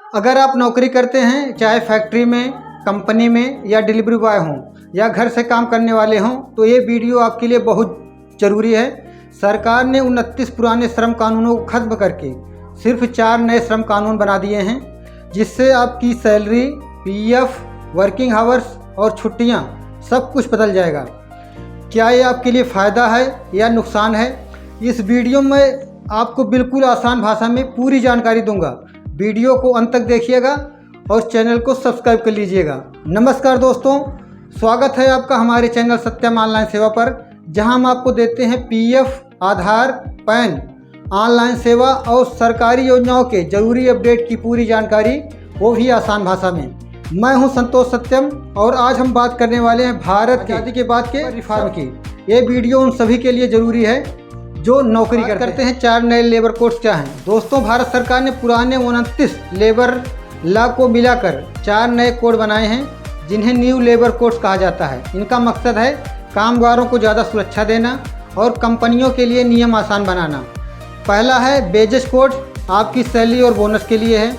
अगर आप नौकरी करते हैं, चाहे फैक्ट्री में, कंपनी में या डिलीवरी बॉय हों या घर से काम करने वाले हों, तो ये वीडियो आपके लिए बहुत ज़रूरी है। सरकार ने 29 पुराने श्रम कानूनों को खत्म करके सिर्फ 4 नए श्रम कानून बना दिए हैं, जिससे आपकी सैलरी, पीएफ, वर्किंग आवर्स और छुट्टियां सब कुछ बदल जाएगा। क्या ये आपके लिए फ़ायदा है या नुकसान है? इस वीडियो में आपको बिल्कुल आसान भाषा में पूरी जानकारी दूंगा। वीडियो को अंत तक देखिएगा और चैनल को सब्सक्राइब कर लीजिएगा। नमस्कार दोस्तों, स्वागत है आपका हमारे चैनल सत्यम ऑनलाइन सेवा पर, जहां हम आपको देते हैं पीएफ, आधार, पैन, ऑनलाइन सेवा और सरकारी योजनाओं के जरूरी अपडेट की पूरी जानकारी, वो भी आसान भाषा में। मैं हूं संतोष सत्यम और आज हम बात करने वाले हैं भारत की आज़ादी के बाद के रिफॉर्म की। ये वीडियो उन सभी के लिए ज़रूरी है जो नौकरी करते हैं। 4 नए लेबर कोड्स क्या हैं दोस्तों? भारत सरकार ने पुराने 29 लेबर लॉ को मिलाकर 4 नए कोड बनाए हैं, जिन्हें न्यू लेबर कोड्स कहा जाता है। इनका मकसद है कामगारों को ज़्यादा सुरक्षा देना और कंपनियों के लिए नियम आसान बनाना। पहला है वेजेस कोड, आपकी सैलरी और बोनस के लिए है।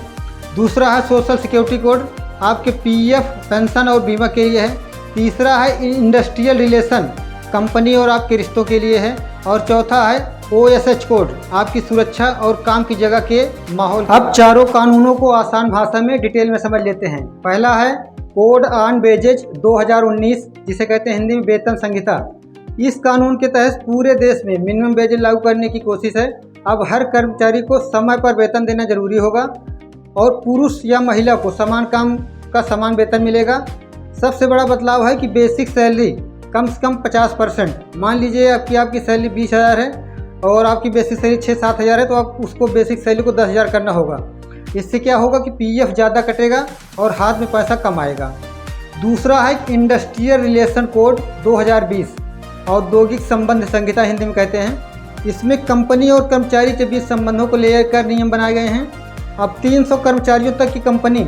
दूसरा है सोशल सिक्योरिटी कोड, आपके पीएफ, पेंशन और बीमा के लिए है। तीसरा है इंडस्ट्रियल रिलेशन, कंपनी और आपके रिश्तों के लिए है। और चौथा है OSH कोड, आपकी सुरक्षा और काम की जगह के माहौल। अब चारों कानूनों को आसान भाषा में डिटेल में समझ लेते हैं। पहला है कोड ऑन वेजेज 2019, जिसे कहते हैं हिंदी में वेतन संहिता। इस कानून के तहत पूरे देश में मिनिमम वेजेज लागू करने की कोशिश है। अब हर कर्मचारी को समय पर वेतन देना जरूरी होगा और पुरुष या महिला को समान काम का समान वेतन मिलेगा। सबसे बड़ा बदलाव है कि बेसिक सैलरी कम से कम 50%। मान लीजिए आपकी सैलरी 20,000 है और आपकी बेसिक सैलरी 6-7 हज़ार है, तो आप उसको बेसिक सैलरी को 10,000 करना होगा। इससे क्या होगा कि पीएफ ज़्यादा कटेगा और हाथ में पैसा कम आएगा। दूसरा है इंडस्ट्रियल रिलेशन कोड 2020, औद्योगिक संबंध संहिता हिंदी में कहते हैं। इसमें कंपनी और कर्मचारी के बीच संबंधों को लेकर नियम बनाए गए हैं। अब 300 कर्मचारियों तक की कंपनी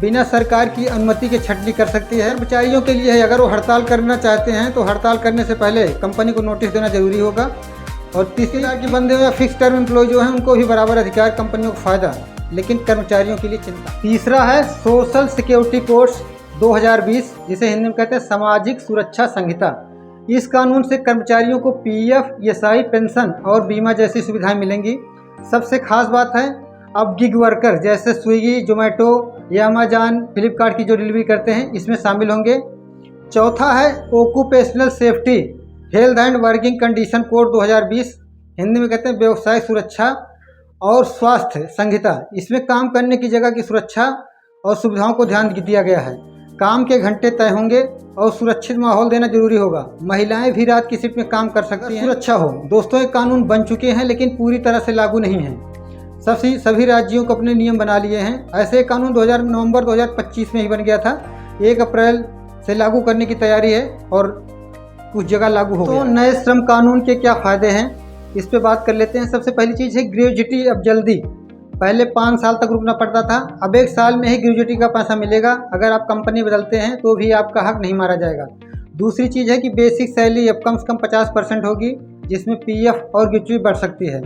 बिना सरकार की अनुमति के छटनी कर सकती है। कर्मचारियों के लिए है, अगर वो हड़ताल करना चाहते हैं तो हड़ताल करने से पहले कंपनी को नोटिस देना जरूरी होगा। और तीसरी तरह के बंदे या फिक्स टर्म एम्प्लॉय जो हैं, उनको भी बराबर अधिकार, कंपनियों को फ़ायदा, लेकिन कर्मचारियों के लिए चिंता। तीसरा है सोशल सिक्योरिटी कोड्स 2020, जिसे हिंदी में कहते हैं सामाजिक सुरक्षा संहिता। इस कानून से कर्मचारियों को पीएफ, ईएसआई, पेंशन और बीमा जैसी सुविधाएं मिलेंगी। सबसे खास बात है, अब गिग वर्कर जैसे स्विगी, जोमेटो या अमेजॉन, फ्लिपकार्ट की जो डिलीवरी करते हैं, इसमें शामिल होंगे। चौथा है occupational safety, health and working condition code 2020, Hindi में कहते हैं व्यवसाय सुरक्षा और स्वास्थ्य संहिता। इसमें काम करने की जगह की सुरक्षा और सुविधाओं को ध्यान दिया गया है। काम के घंटे तय होंगे और सुरक्षित माहौल देना जरूरी होगा। महिलाएं भी रात की शिफ्ट में काम कर सकती हैं, सुरक्षा हो। दोस्तों, ये कानून बन चुके हैं लेकिन पूरी तरह से लागू नहीं हैं। सभी राज्यों को अपने नियम बना लिए हैं। ऐसे कानून नवंबर 2025 में ही बन गया था। 1 अप्रैल से लागू करने की तैयारी है और कुछ जगह लागू हो गया। तो नए श्रम कानून के क्या फ़ायदे हैं, इस पे बात कर लेते हैं। सबसे पहली चीज़ है ग्रेजुएटी। अब जल्दी, पहले 5 साल तक रुकना पड़ता था, अब 1 साल में ही ग्रेजुएटी का पैसा मिलेगा। अगर आप कंपनी बदलते हैं तो भी आपका हक नहीं मारा जाएगा। दूसरी चीज़ है कि बेसिक सैलरी अब कम से कम 50% होगी, जिसमें पीएफ और ग्रेजुएटी बढ़ सकती है।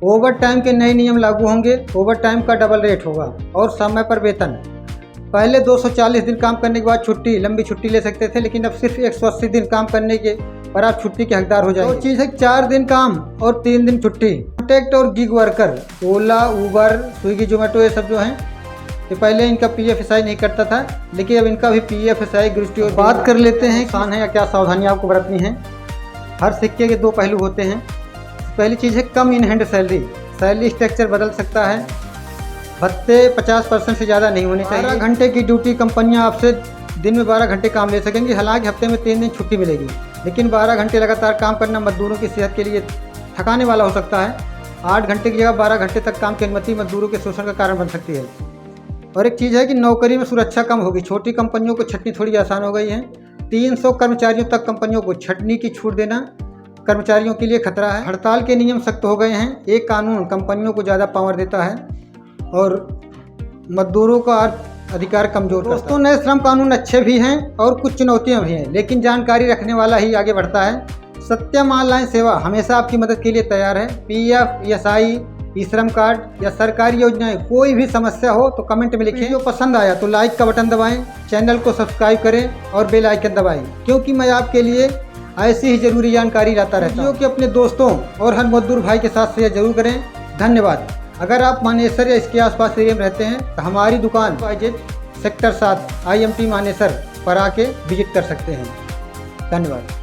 ओवर टाइम के नए नियम लागू होंगे, ओवर टाइम का डबल रेट होगा और समय पर वेतन। पहले 240 दिन काम करने के बाद छुट्टी, लंबी छुट्टी ले सकते थे, लेकिन अब सिर्फ 180 दिन काम करने के पर आप छुट्टी के हकदार हो जाएंगे। और चीज़ है 4 दिन काम और 3 दिन छुट्टी। कॉन्ट्रैक्ट और गिग वर्कर, ओला, उबर, स्विगी, जोमेटो, ये सब जो हैं, ये पहले इनका पीएफएसआई नहीं करता था, लेकिन अब इनका भी पीएफएसआई, ग्रेजुएटी। और बात कर लेते हैं नुकसान है या क्या सावधानियाँ आपको बरतनी है। हर सिक्के के 2 पहलू होते हैं। पहली चीज़ है कम in hand salary. Salary structure बदल सकता है। भत्ते 50% से ज़्यादा नहीं होने चाहिए। 12 घंटे की ड्यूटी, कंपनियां आपसे दिन में 12 घंटे काम ले सकेंगी। हालांकि हफ्ते में 3 दिन छुट्टी मिलेगी, लेकिन 12 घंटे लगातार काम करना मजदूरों की सेहत के लिए थकाने वाला हो सकता है। 8 घंटे की जगह 12 घंटे तक काम की अनुमति मजदूरों के शोषण का कारण बन सकती है। और एक चीज़ है कि नौकरी में सुरक्षा कम होगी। छोटी कंपनियों को छटनी थोड़ी आसान हो गई है। 300 कर्मचारियों तक कंपनियों को छटनी की छूट देना कर्मचारियों के लिए खतरा है। हड़ताल के नियम सख्त हो गए हैं। एक कानून कंपनियों को ज़्यादा पावर देता है और मजदूरों का अधिकार कमजोर करता है। दोस्तों, नए श्रम कानून अच्छे भी हैं और कुछ चुनौतियां भी हैं, लेकिन जानकारी रखने वाला ही आगे बढ़ता है। सत्यम ऑनलाइन सेवा हमेशा आपकी मदद के लिए तैयार है। पीएफ, ईएसआई, ई श्रम कार्ड या सरकारी योजनाएं कोई भी समस्या हो तो कमेंट में लिखें। वीडियो पसंद आया तो लाइक का बटन दबाएं, चैनल को सब्सक्राइब करें और बेल आइकन दबाएं, क्योंकि मैं आपके लिए ऐसी ही जरूरी जानकारी लाता रहता हूँ। कि अपने दोस्तों और हर मजदूर भाई के साथ शेयर जरूर करें। धन्यवाद। अगर आप मानेसर या इसके आसपास एरिया में रहते हैं तो हमारी दुकान सेक्टर 7 IMT मानेसर पर आके विजिट कर सकते हैं। धन्यवाद।